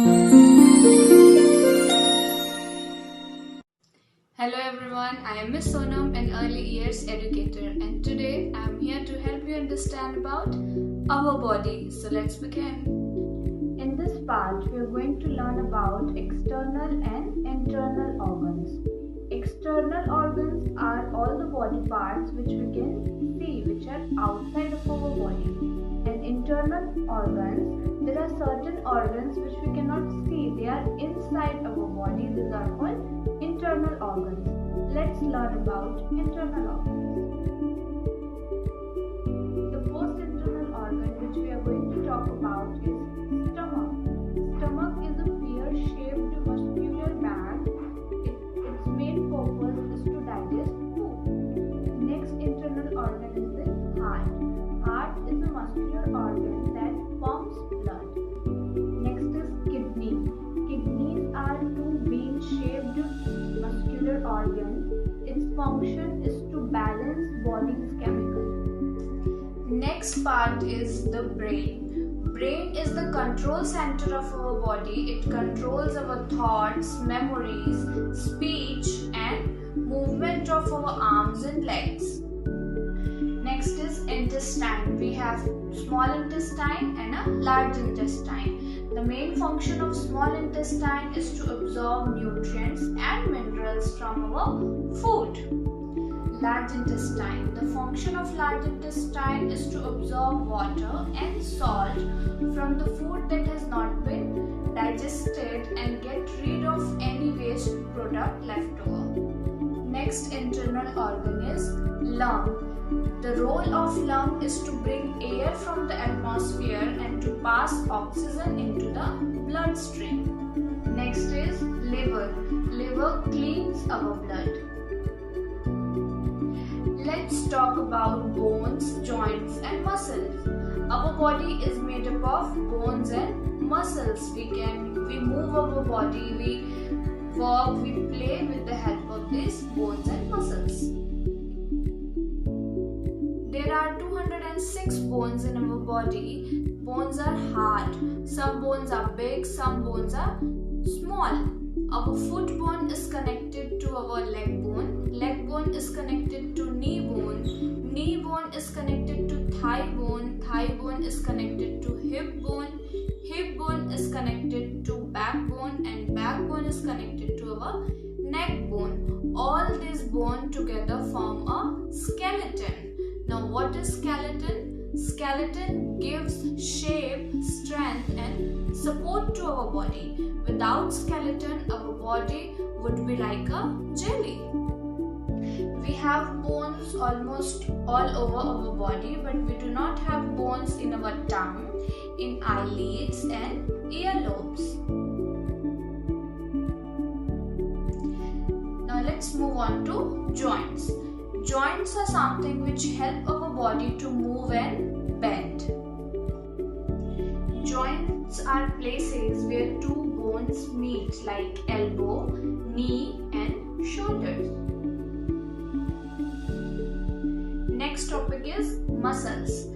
Hello everyone, I am Miss Sonam, an early years educator, and today I am here to help you understand about our body. So let's begin. In this part, we are going to learn about external and internal organs. External organs are all the body parts which we can see, which are outside of our body. And internal organs, there are certain organs which we cannot see. They are inside our body. These are called internal organs. Let's learn about internal organs. The first internal organ which we are going to talk about is stomach. Stomach is a pear-shaped muscular bag. Its main purpose is to digest food. Next internal organ is the heart. Heart is a muscular organ that pumps blood. Next is kidney. Kidneys are two vein-shaped muscular organs. Its function is to balance body's chemicals. Next part is the brain. Brain is the control center of our body. It controls our thoughts, memories, speech, and movement of our arms and legs. Next is intestine. We have small intestine and a large intestine. The main function of small intestine is to absorb nutrients and minerals from our food. Large intestine. The function of large intestine is to absorb water and salt from the food that has not been digested and get rid of any waste product left over. Next internal organ is lung. The role of lung is to bring air from the atmosphere and to pass oxygen into the bloodstream. Next is liver. Liver cleans our blood. Let's talk about bones, joints and muscles. Our body is made up of bones and muscles. We move our body, we work, we play with the help of these bones and muscles. There are 206 bones in our body. Bones are hard. Some bones are big, some bones are small. Our foot bone is connected to our leg bone. Leg bone is connected to knee bone. Knee bone is connected to thigh bone. Thigh bone is connected to hip bone. Hip bone is connected to backbone, and backbone is connected to our neck bone. All these bones together form a skeleton. Now what is skeleton? Skeleton gives shape, strength and support to our body. Without skeleton, our body would be like a jelly. We have bones almost all over our body, but we do not have bones in our tongue, in eyelids and earlobes. Now let's move on to joints. Joints are something which help our body to move and bend. Joints are places where two bones meet, like elbow, knee and shoulders. Next topic is muscles.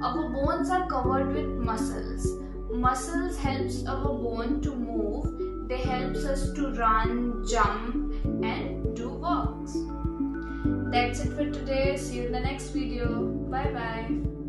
Our bones are covered with muscles. Muscles helps our bone to move. They helps us to run, jump and do works. That's it for today. See you in the next video. Bye bye.